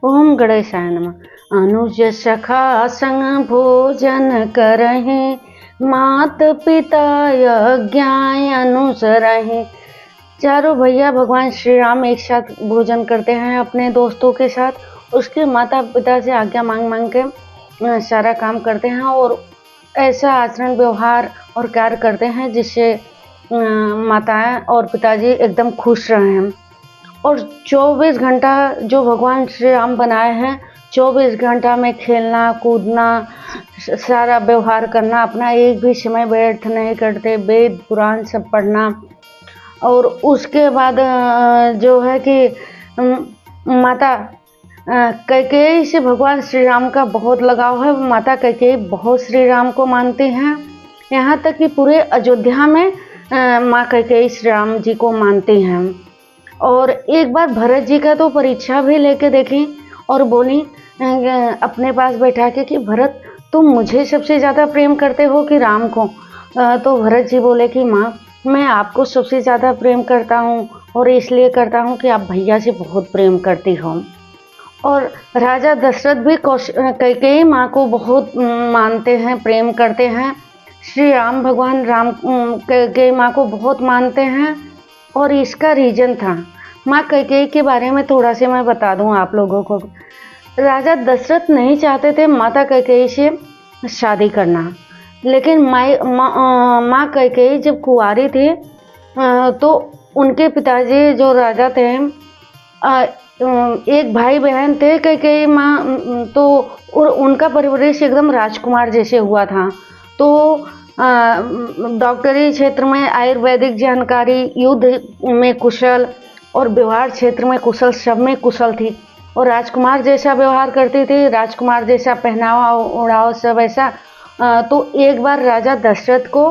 ओम गणेशाय नमः। अनुज सखा संग भोजन करहि, मात पिता यज्ञ अनुसरहि। चारों भैया भगवान श्री राम एक साथ भोजन करते हैं अपने दोस्तों के साथ। उसके माता पिता से आज्ञा मांग मांग के सारा काम करते हैं और ऐसा आचरण व्यवहार और कार्य करते हैं जिससे माताएं और पिताजी एकदम खुश रहें। और 24 घंटा जो भगवान श्री राम बनाए हैं, 24 घंटा में खेलना कूदना सारा व्यवहार करना, अपना एक भी समय व्यर्थ नहीं करते, वेद पुराण सब पढ़ना। और उसके बाद जो है कि माता कैकेयी से भगवान श्री राम का बहुत लगाव है। माता कैकेयी बहुत श्री राम को मानती हैं, यहाँ तक कि पूरे अयोध्या में माँ कैकेयी श्री राम जी को मानती हैं। और एक बार भरत जी का तो परीक्षा भी लेके देखी और बोली अपने पास बैठा के कि भरत तुम मुझे सबसे ज़्यादा प्रेम करते हो कि राम को। तो भरत जी बोले कि माँ मैं आपको सबसे ज़्यादा प्रेम करता हूँ और इसलिए करता हूँ कि आप भैया से बहुत प्रेम करती हो। और राजा दशरथ भी कैकेयी माँ को बहुत मानते हैं, प्रेम करते हैं। श्री राम भगवान राम कैकेयी माँ को बहुत मानते हैं और इसका रीजन था। माँ कैकेयी के बारे में थोड़ा सा मैं बता दूँ आप लोगों को। राजा दशरथ नहीं चाहते थे माता कैकेयी से शादी करना, लेकिन माँ कैकेयी जब कुंवारी थी तो उनके पिताजी जो राजा थे, एक भाई बहन थे कैकेयी माँ, तो उनका परवरिश एकदम राजकुमार जैसे हुआ था। तो डॉक्टरी क्षेत्र में आयुर्वेदिक जानकारी, युद्ध में कुशल और व्यवहार क्षेत्र में कुशल, सब में कुशल थी और राजकुमार जैसा व्यवहार करती थी, राजकुमार जैसा पहनावा ओढ़ाव सब ऐसा। तो एक बार राजा दशरथ को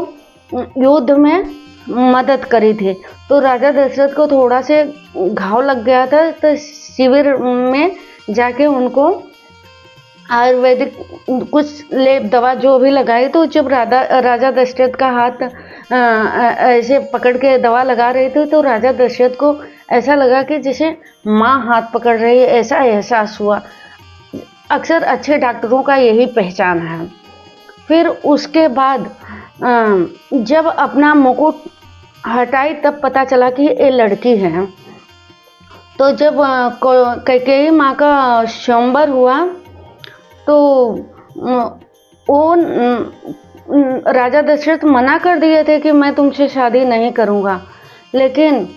युद्ध में मदद करी थी, तो राजा दशरथ को थोड़ा से घाव लग गया था, तो शिविर में जाके उनको आयुर्वेदिक कुछ लेप दवा जो भी लगाई। तो जब राजा दशरथ का हाथ ऐसे पकड़ के दवा लगा रही थी तो राजा दशरथ को ऐसा लगा कि जैसे माँ हाथ पकड़ रही है, ऐसा एहसास हुआ। अक्सर अच्छे डॉक्टरों का यही पहचान है। फिर उसके बाद जब अपना मुकुट हटाई तब पता चला कि ये लड़की है। तो जब कैकेयी माँ का स्वयंवर हुआ तो वो राजा दशरथ मना कर दिए थे कि मैं तुमसे शादी नहीं करूँगा, लेकिन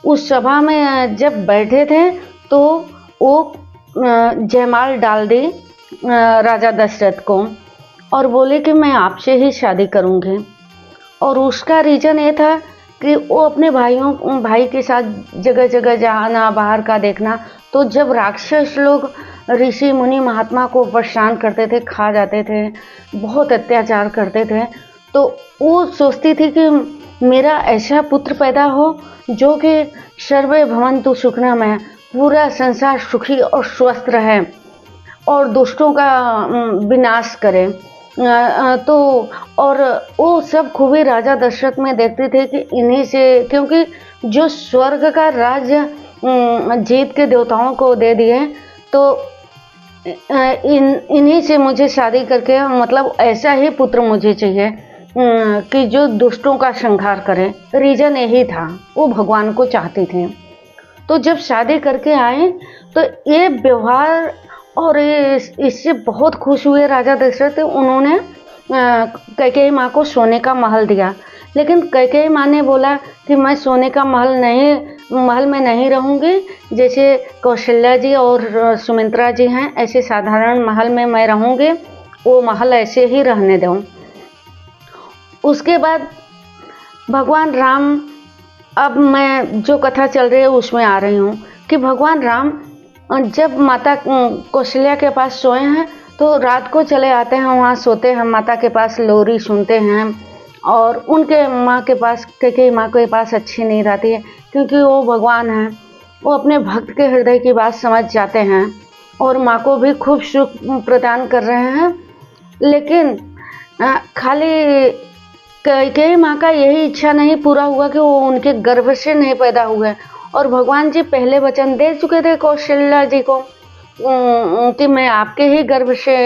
उस सभा में जब बैठे थे तो वो जयमाल डाल दी राजा दशरथ को और बोले कि मैं आपसे ही शादी करूँगी। और उसका रीज़न ये था कि वो अपने भाई के साथ जगह जगह जाना, बाहर का देखना। तो जब राक्षस लोग ऋषि मुनि महात्मा को परेशान करते थे, खा जाते थे, बहुत अत्याचार करते थे, तो वो सोचती थी कि मेरा ऐसा पुत्र पैदा हो जो कि सर्वे भवन्तु सुखिनः, पूरा संसार सुखी और स्वस्थ रहे और दुष्टों का विनाश करे। तो और वो सब खूबी राजा दशरथ में देखते थे कि इन्हीं से, क्योंकि जो स्वर्ग का राज्य जीत के देवताओं को दे दिए, तो इन्हीं से मुझे शादी करके, मतलब ऐसा ही पुत्र मुझे चाहिए कि जो दुष्टों का संहार करे। रीजन यही था, वो भगवान को चाहते थे। तो जब शादी करके आए तो ये व्यवहार और इससे बहुत खुश हुए राजा दशरथ। उन्होंने कैकेयी माँ को सोने का महल दिया, लेकिन कैकेयी माँ ने बोला कि मैं सोने का महल में नहीं रहूँगी, जैसे कौशल्या जी और सुमित्रा जी हैं ऐसे साधारण महल में मैं रहूँगी, वो महल ऐसे ही रहने दूँ। उसके बाद भगवान राम, अब मैं जो कथा चल रही है उसमें आ रही हूँ कि भगवान राम जब माता कौशल्या के पास सोए हैं तो रात को चले आते हैं, वहाँ सोते हैं, माता के पास लोरी सुनते हैं। और उनके माँ के पास, कैकेयी माँ के पास अच्छी नहीं रहती है, क्योंकि वो भगवान हैं, वो अपने भक्त के हृदय की बात समझ जाते हैं और माँ को भी खूब सुख प्रदान कर रहे हैं। लेकिन खाली कैकेयी माँ का यही इच्छा नहीं पूरा हुआ कि वो उनके गर्भ से नहीं पैदा हुए, और भगवान जी पहले वचन दे चुके थे कौशल्या जी को कि मैं आपके ही गर्भ से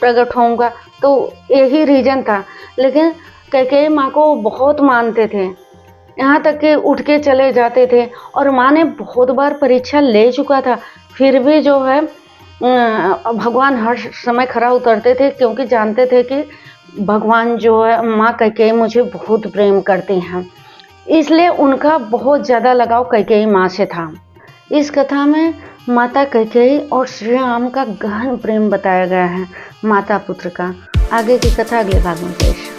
प्रकट होऊँगा, तो यही रीज़न था। लेकिन कैकेयी माँ को बहुत मानते थे, यहाँ तक कि उठ के चले जाते थे और माँ ने बहुत बार परीक्षा ले चुका था, फिर भी जो है भगवान हर समय खरा उतरते थे, क्योंकि जानते थे कि भगवान जो है माँ कैकेयी मुझे बहुत प्रेम करती हैं, इसलिए उनका बहुत ज़्यादा लगाव कैकेयी माँ से था। इस कथा में माता कैकेयी और श्री राम का गहन प्रेम बताया गया है, माता पुत्र का। आगे की कथा अगले भाग में पेश।